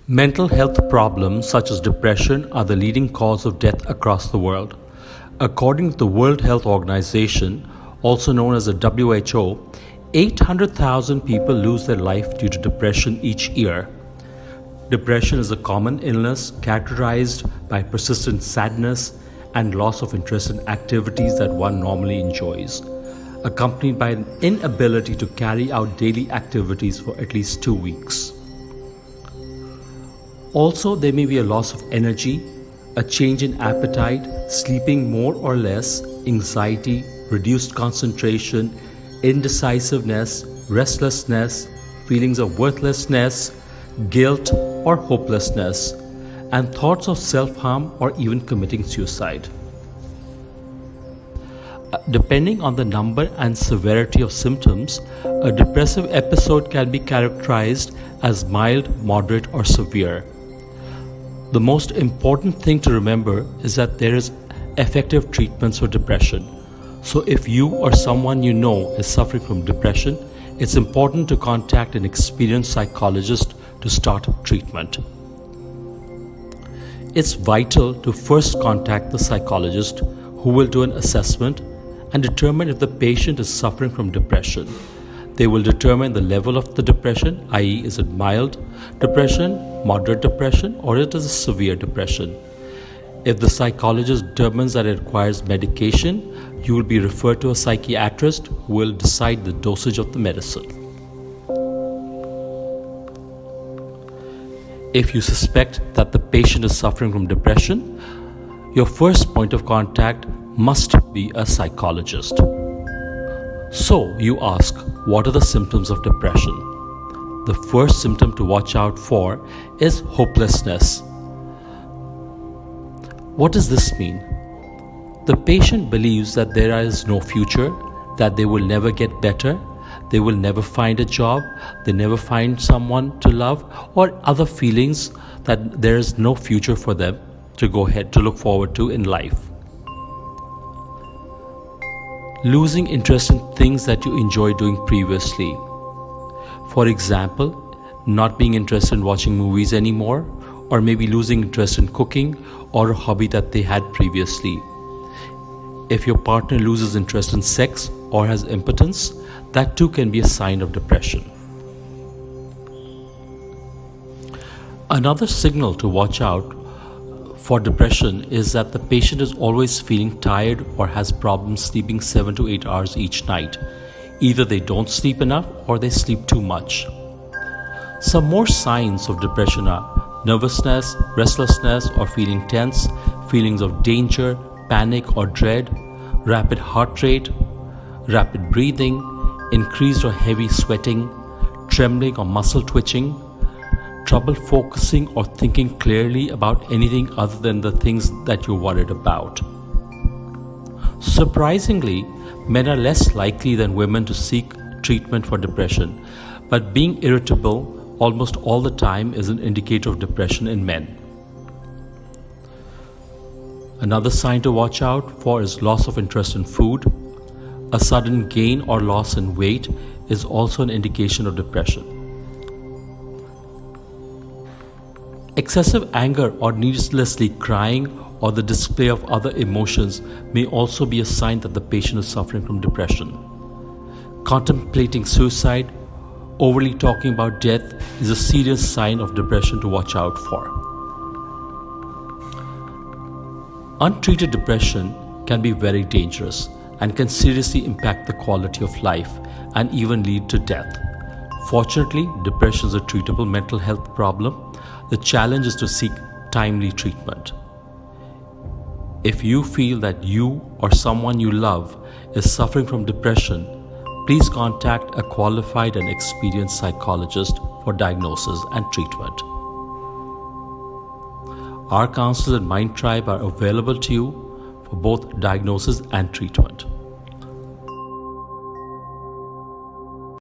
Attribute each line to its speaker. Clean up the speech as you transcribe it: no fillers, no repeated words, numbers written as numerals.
Speaker 1: Mental health problems such as depression are the leading cause of death across the world. According to the World Health Organization, also known as the WHO, 800,000 people lose their life due to depression each year. Depression is a common illness characterized by persistent sadness and loss of interest in activities that one normally enjoys, accompanied by an inability to carry out daily activities for at least 2 weeks. Also, there may be a loss of energy, a change in appetite, sleeping more or less, anxiety, reduced concentration, indecisiveness, restlessness, feelings of worthlessness, guilt or hopelessness, and thoughts of self-harm or even committing suicide. Depending on the number and severity of symptoms, a depressive episode can be characterized as mild, moderate, or severe. The most important thing to remember is that there is effective treatments for depression. So if you or someone you know is suffering from depression, it's important to contact an experienced psychologist to start treatment. It's vital to first contact the psychologist, who will do an assessment and determine if the patient is suffering from depression. They will determine the level of the depression, i.e. is it mild depression, moderate depression, or it is a severe depression. If the psychologist determines that it requires medication, you will be referred to a psychiatrist who will decide the dosage of the medicine. If you suspect that the patient is suffering from depression, your first point of contact must be a psychologist. So you ask, what are the symptoms of depression? The first symptom to watch out for is hopelessness. What does this mean? The patient believes that there is no future, that they will never get better, they will never find a job, they never find someone to love, or other feelings that there is no future for them to go ahead to look forward to in life. Losing interest in things that you enjoyed doing previously. For example, not being interested in watching movies anymore, or maybe losing interest in cooking or a hobby that they had previously. If your partner loses interest in sex or has impotence, that too can be a sign of depression. Another signal to watch out for depression is that the patient is always feeling tired or has problems sleeping 7 to 8 hours each night. Either they don't sleep enough or they sleep too much. Some more signs of depression are nervousness, restlessness or feeling tense, feelings of danger, panic or dread, rapid heart rate, rapid breathing, increased or heavy sweating, trembling or muscle twitching, trouble focusing or thinking clearly about anything other than the things that you're worried about. Surprisingly, men are less likely than women to seek treatment for depression, but being irritable almost all the time is an indicator of depression in men. Another sign to watch out for is loss of interest in food. A sudden gain or loss in weight is also an indication of depression. Excessive anger or needlessly crying or the display of other emotions may also be a sign that the patient is suffering from depression. Contemplating suicide, overly talking about death is a serious sign of depression to watch out for. Untreated depression can be very dangerous and can seriously impact the quality of life and even lead to death. Fortunately, depression is a treatable mental health problem. The challenge is to seek timely treatment. If you feel that you or someone you love is suffering from depression, please contact a qualified and experienced psychologist for diagnosis and treatment. Our counselors at Mind Tribe are available to you for both diagnosis and treatment.